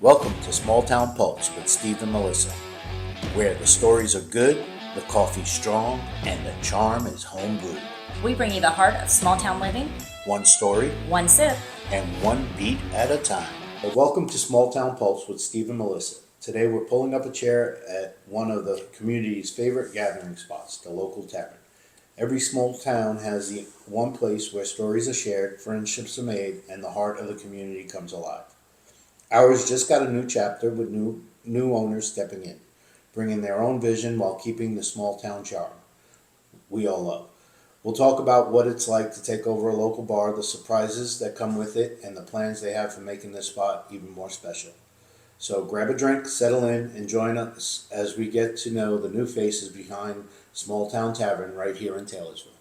Welcome to Small Town Pulse with Steve and Melissa, where the stories are good, the coffee's strong, and the charm is home brewed. We bring you the heart of small town living, One story, one sip, and one beat at a time. Well, welcome to Small Town Pulse with Steve and Melissa. Today we're pulling up a chair at one of the community's favorite gathering spots, the local tavern. Every small town has the one place where stories are shared, friendships are made, and the heart of the community comes alive. Ours just got a new chapter with new owners stepping in, bringing their own vision while keeping the small town charm we all love. We'll talk about what it's like to take over a local bar, the surprises that come with it, and the plans they have for making this spot even more special. So grab a drink, settle in, and join us as we get to know the new faces behind Small Town Tavern right here in Taylorsville.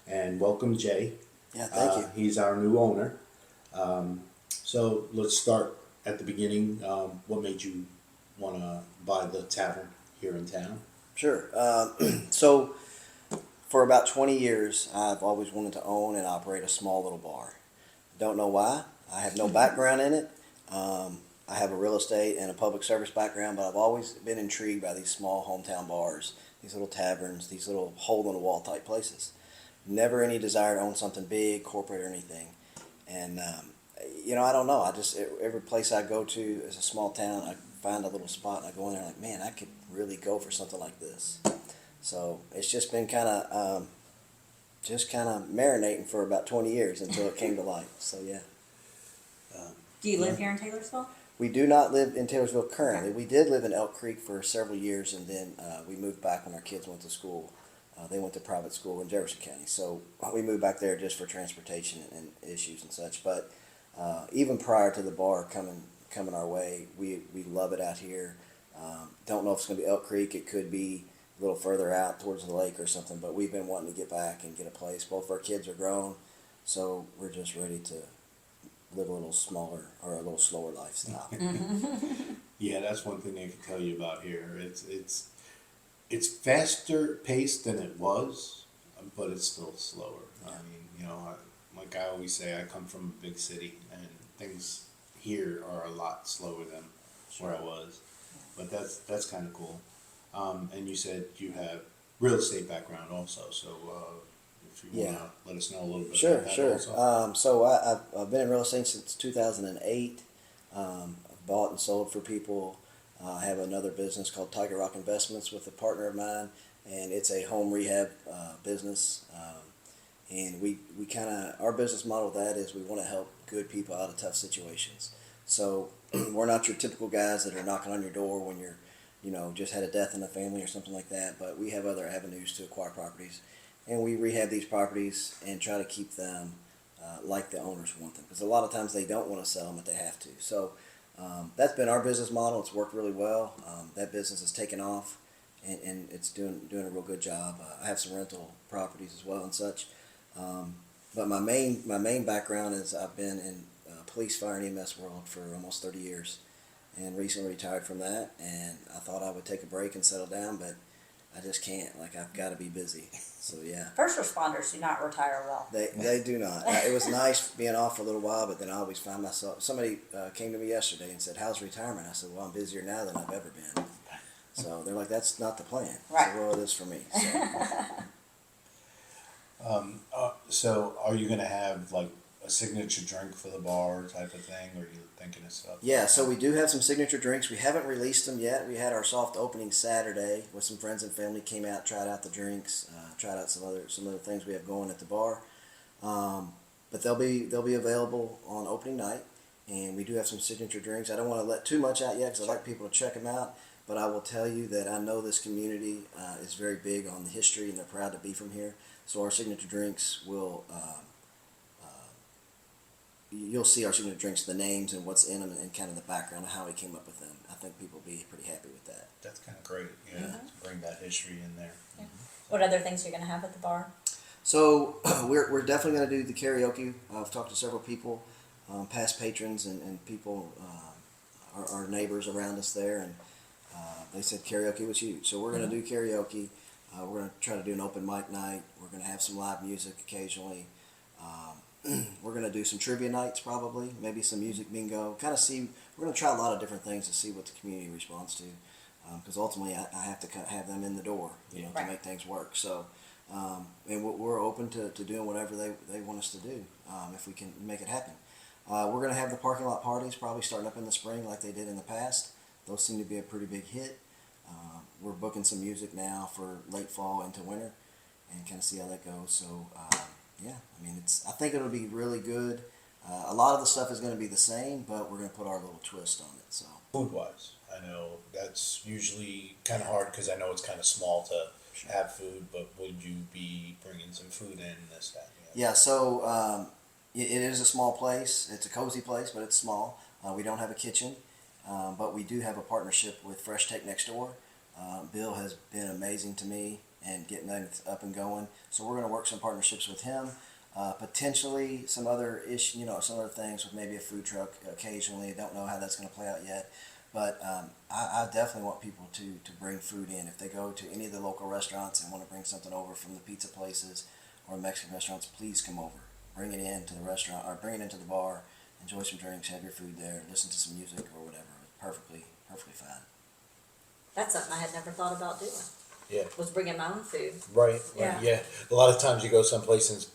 And welcome Jay. Yeah, thank you. He's our new owner. So let's start at the beginning. What made you want to buy the tavern here in town? Sure. So, for about 20 years, I've always wanted to own and operate a small little bar. Don't know why. I have no background in it. I have a real estate and a public service background, but I've always been intrigued by these small hometown bars, these little taverns, these little hole-in-the-wall type places. Never any desire to own something big, corporate, or anything. And I don't know. Every place I go to is a small town. I find a little spot and I go in there like, man, I could really go for something like this. So it's just been kind of marinating for about 20 years until it came to life. So yeah. Do you live here in Taylorsville? We do not live in Taylorsville currently. We did live in Elk Creek for several years, and then we moved back when our kids went to school. They went to private school in Jefferson County, so we moved back there just for transportation and issues and such. But even prior to the bar coming our way, we love it out here. Don't know if it's going to be Elk Creek. It could be a little further out towards the lake or something. But we've been wanting to get back and get a place. Both of our kids are grown, so we're just ready to live a little smaller or a little slower lifestyle. Yeah, that's one thing I can tell you about here. It's faster paced than it was, but it's still slower. I mean, like I always say, I come from a big city, and things here are a lot slower than where I was. But that's kind of cool. And you said you have real estate background also, so if you want to let us know a little bit about that. Sure. Also. So I've been in real estate since 2008. I've bought and sold for people. I have another business called Tiger Rock Investments with a partner of mine, and it's a home rehab business. And we our business model with that is we want to help good people out of tough situations. So we're not your typical guys that are knocking on your door when you're, just had a death in the family or something like that. But we have other avenues to acquire properties, and we rehab these properties and try to keep them like the owners want them. Because a lot of times they don't want to sell them, but they have to. So that's been our business model. It's worked really well. That business has taken off, and it's doing a real good job. I have some rental properties as well and such. But my main background is I've been in police, fire, and EMS world for almost 30 years, and recently retired from that. And I thought I would take a break and settle down, but I just can't. Like, I've got to be busy. So yeah. First responders do not retire well. They do not. It was nice being off for a little while, but then I always find myself. Somebody came to me yesterday and said, "How's retirement?" I said, "Well, I'm busier now than I've ever been." So they're like, "That's not the plan." Right. I said, "Well, it is for me." So are you going to have like a signature drink for the bar type of thing, or are you thinking of stuff? Yeah, so we do have some signature drinks. We haven't released them yet. We had our soft opening Saturday with some friends and family. Came out, tried out the drinks, tried out some other things we have going at the bar. But they'll be available on opening night, and we do have some signature drinks. I don't want to let too much out yet because I like people to check them out. But I will tell you that I know this community is very big on the history, and they're proud to be from here. So our signature drinks will. You'll see our signature drinks, the names and what's in them, and kind of the background of how we came up with them. I think people will be pretty happy with that. That's kind of great. Yeah, to bring that history in there. Yeah. What other things are you going to have at the bar? So we're definitely going to do the karaoke. I've talked to several people, past patrons and people, our neighbors around us there, and they said karaoke was huge. So we're going to do karaoke. We're going to try to do an open mic night. We're going to have some live music occasionally. We're going to do some trivia nights probably, maybe some music bingo, kind of see we're going to try a lot of different things to see what the community responds to, because ultimately I have to have them in the door, you know, Right. to make things work. So, and we're open to doing whatever they want us to do, if we can make it happen. We're going to have the parking lot parties probably starting up in the spring like they did in the past. Those seem to be a pretty big hit. We're booking some music now for late fall into winter, and kind of see how that goes. So, yeah, I mean, I think it'll be really good. A lot of the stuff is going to be the same, but we're going to put our little twist on it. So, Food wise, I know that's usually kind of hard because I know it's kind of small to Sure. have food, but would you be bringing some food in this, that? yeah, so it is a small place. It's a cozy place, but it's small. We don't have a kitchen, but we do have a partnership with Fresh Take next door. Bill has been amazing to me and getting that up and going. So we're going to work some partnerships with him. Potentially some other some other things with maybe a food truck occasionally. Don't know how that's going to play out yet, but I definitely want people to bring food in. If they go to any of the local restaurants and want to bring something over from the pizza places or Mexican restaurants, please come over. Bring it into the restaurant or bring it into the bar. Enjoy some drinks, have your food there, listen to some music or whatever. Perfectly fine. That's something I had never thought about doing, Yeah, was bringing my own food. right. Yeah. Yeah. A lot of times you go someplace and it's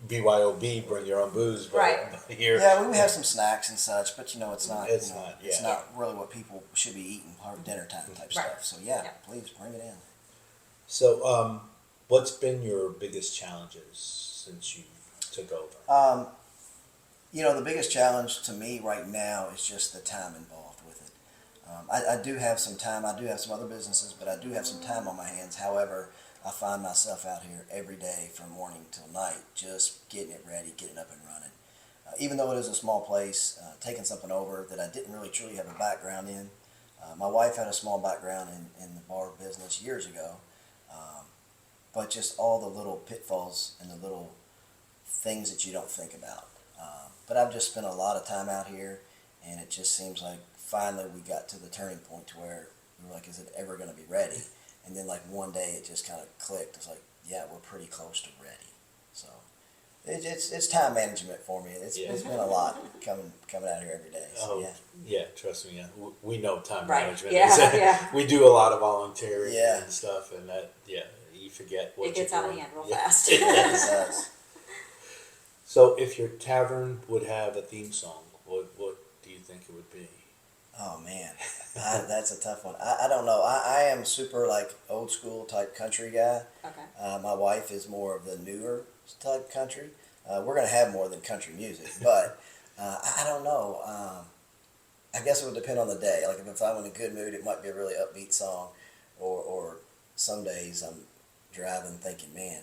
BYOB, bring your own booze. But Right. Here, Yeah, we would have some snacks and such, but it's not. It's you know, not, It's yeah. not really what people should be eating or dinner time type Right. stuff. So yeah, Yeah. please bring it in. So, what's been your biggest challenges since you took over? The biggest challenge to me right now is just the time involved with it. I do have some time. I do have some other businesses, but I do have some time on my hands. However, I find myself out here every day from morning till night, just getting it ready, getting it up and running. Even though it is a small place, taking something over that I didn't really truly have a background in. My wife had a small background in the bar business years ago, but just all the little pitfalls and the little things that you don't think about. But I've just spent a lot of time out here, and it just seems like finally we got to the turning point to where we were like, is it ever going to be ready? And then like one day it just kind of clicked. It's like, yeah, we're pretty close to ready. So it's time management for me. It's been a lot coming out here every day. So, Yeah, trust me. Yeah, we know time Right. management. Yeah, is- yeah. We do a lot of volunteering Yeah. and stuff, and that you forget what It gets you're out of doing. hand real Yeah. fast. It it does. does. So, if your tavern would have a theme song, what do you think it would be? Oh man, that's a tough one. I don't know. I am super like old school type country guy. Okay. My wife is more of the newer type country. We're gonna have more than country music, but I don't know. I guess it would depend on the day. Like if I'm in a good mood, it might be a really upbeat song, or some days I'm driving thinking, man,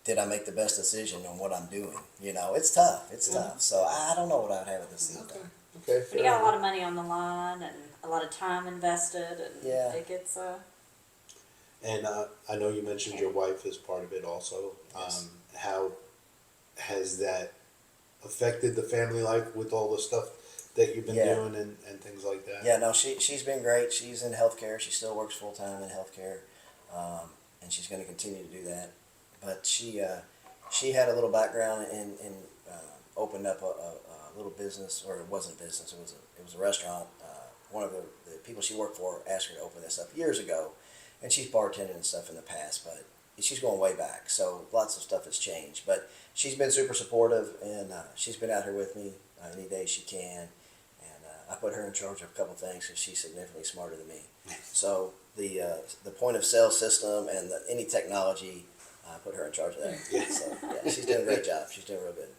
did I make the best decision on what I'm doing? It's tough. It's tough. So I don't know what I'd have at this time. Okay. But you got a lot of money on the line and a lot of time invested, and Yeah. it gets And I know you mentioned your wife is part of it also. Yes. How has that affected the family life with all the stuff that you've been Yeah. doing and things like that? Yeah, no, she's been great. She's in healthcare. She still works full time in healthcare, and she's going to continue to do that. But she had a little background in opened up a little business, or it wasn't a business. It was a restaurant. One of the people she worked for asked her to open this up years ago, and she's bartended and stuff in the past, but she's going way back. So lots of stuff has changed, but she's been super supportive, and she's been out here with me any day she can. I put her in charge of a couple things because she's significantly smarter than me. So the point of sale system and any technology, I put her in charge of that. So yeah, she's doing a great job. She's doing real good.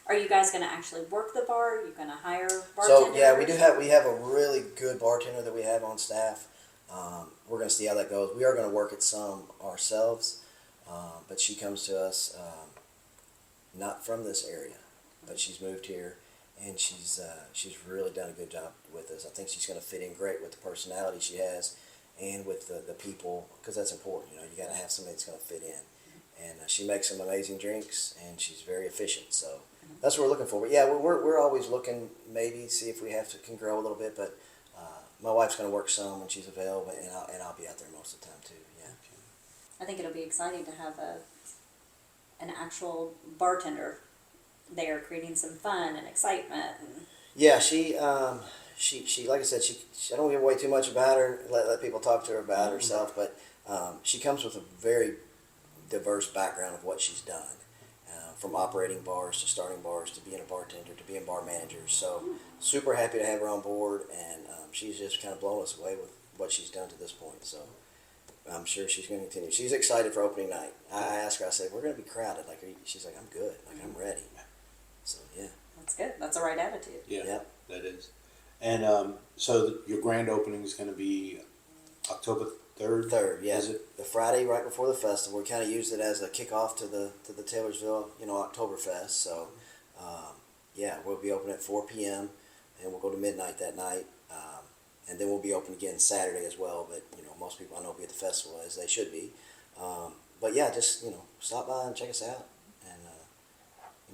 Are you guys going to actually work the bar? Are you going to hire bartenders? So yeah, we have a really good bartender that we have on staff. We're going to see how that goes. We are going to work it some ourselves, but she comes to us not from this area, but she's moved here. And she's really done a good job with us. I think she's going to fit in great with the personality she has, and with the people, because that's important. You got to have somebody that's going to fit in. And she makes some amazing drinks, and she's very efficient. So that's what we're looking for. But yeah, we're always looking, maybe see if we can grow a little bit. But my wife's going to work some when she's available, and I'll be out there most of the time too. Yeah. I think it'll be exciting to have an actual bartender there, creating some fun and excitement. And Yeah, she like I said, I don't give away too much about her. Let people talk to her about herself, but she comes with a very diverse background of what she's done, from operating bars to starting bars to being a bartender to being bar manager. So super happy to have her on board, and she's just kind of blown us away with what she's done to this point. So I'm sure she's going to continue. She's excited for opening night. I asked her, I said, we're going to be crowded. Like, she's like, I'm good. Like, I'm ready. So yeah. That's good. That's the right attitude. Yeah, Yep. that is. And so your grand opening is going to be October 3rd? 3rd, yeah. Is it? The Friday right before the festival. We kind of used it as a kickoff to the Taylorsville, Oktoberfest. So, yeah, we'll be open at 4 p.m. and we'll go to midnight that night. And then we'll be open again Saturday as well. But, most people I know will be at the festival, as they should be. But, yeah, just, stop by and check us out. And,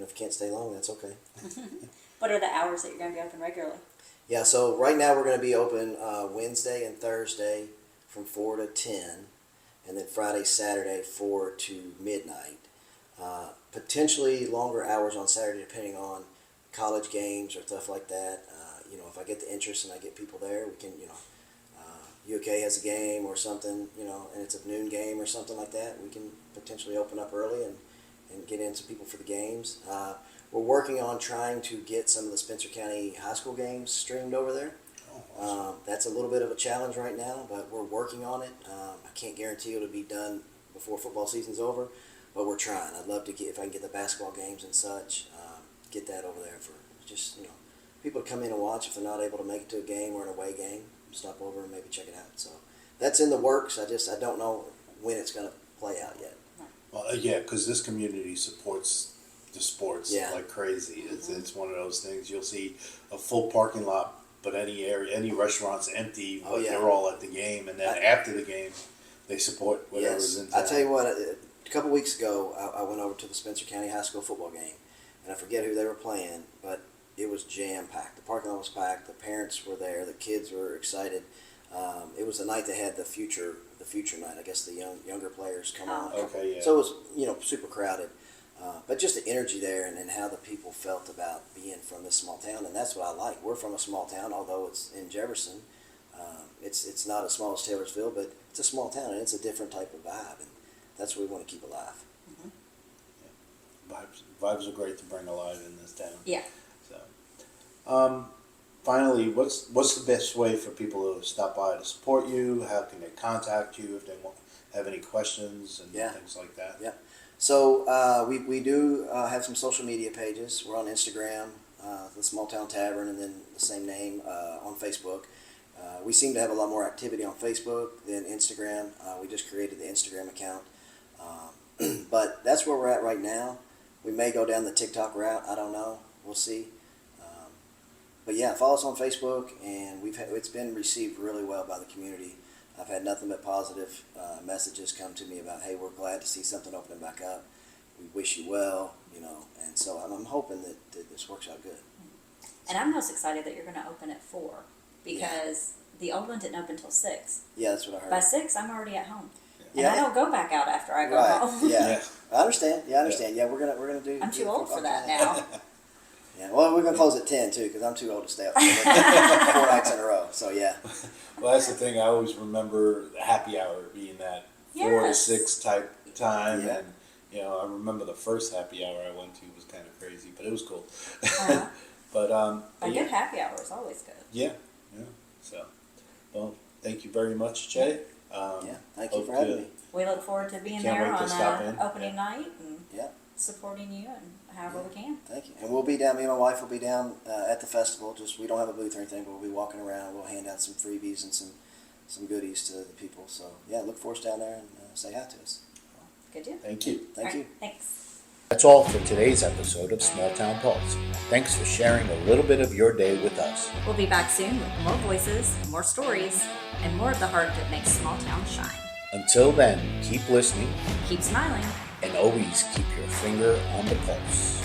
if you can't stay long, that's okay. What are the hours that you're going to be open regularly? Yeah, so right now we're going to be open Wednesday and Thursday from 4 to 10, and then Friday, Saturday, 4 to midnight. Potentially longer hours on Saturday depending on college games or stuff like that. If I get the interest and I get people there, we can, UK has a game or something, and it's a noon game or something like that, we can potentially open up early and get in some people for the games. We're working on trying to get some of the Spencer County high school games streamed over there. Oh, awesome. That's a little bit of a challenge right now, but we're working on it. I can't guarantee it'll be done before football season's over, but we're trying. I'd love to get, if I can get the basketball games and such, get that over there for just, people to come in and watch if they're not able to make it to a game or an away game. Stop over and maybe check it out. So that's in the works. I don't know when it's going to play out yet. Well, yeah, because this community supports the sports like crazy. It's one of those things. You'll see a full parking lot, but any restaurant's empty. Oh, yeah. They're all at the game, and then after the game, they support whatever's in town. I tell you what, a couple weeks ago, I went over to the Spencer County High School football game, and I forget who they were playing, but it was jam-packed. The parking lot was packed. The parents were there. The kids were excited. It was the night they had the future night. I guess the younger players come on. Okay, yeah. So it was, super crowded. But just the energy there and how the people felt about being from this small town, and that's what I like. We're from a small town, although it's in Jefferson. It's not as small as Taylorsville, but it's a small town, and it's a different type of vibe, and that's what we want to keep alive. Mm-hmm. Yeah. Vibes are great to bring alive in this town. Yeah. So, finally, what's the best way for people to stop by to support you? How can they contact you if they have any questions and things like that? Yeah. So we do have some social media pages. We're on Instagram, the Small Town Tavern, and then the same name on Facebook. We seem to have a lot more activity on Facebook than Instagram. We just created the Instagram account. But that's where we're at right now. We may go down the TikTok route. I don't know. We'll see. But yeah, follow us on Facebook, and it's been received really well by the community. I've had nothing but positive messages come to me about, hey, we're glad to see something opening back up. We wish you well, and so I'm hoping that this works out good. And I'm most excited that you're going to open at 4 because the old one didn't open until 6. Yeah, that's what I heard. By 6, I'm already at home. And Yeah. I don't go back out after I go Right. home. Yeah. I understand. Yeah, I understand. Yeah, we're gonna do. I'm too do old for football. that now. Yeah. Well, we're gonna close at 10 too, because I'm too old to stay up 4 nights in a row. So yeah. Well, that's the thing. I always remember the happy hour being that 4 to Yes. 6 type time, Yeah. and I remember the first happy hour I went to was kind of crazy, but it was cool. Uh-huh. But A yeah, good happy hour is always good. yeah. So, well, thank you very much, Jay. Yeah. Thank you hope for having to- me. We look forward to being Can't there wait to stop on in. opening night and Yeah. supporting you and however we can. Thank you. And we'll be down. Me and my wife will be down at the festival. Just we don't have a booth or anything, but we'll be walking around. We'll hand out some freebies and some goodies to the people. So yeah, look for us down there and say hi to us. Good deal. Thank you. Thank All you. right, thanks. That's all for today's episode of Small Town Pulse. Thanks for sharing a little bit of your day with us. We'll be back soon with more voices, more stories, and more of the heart that makes small towns shine. Until then, keep listening Keep smiling. and always keep your finger on the pulse.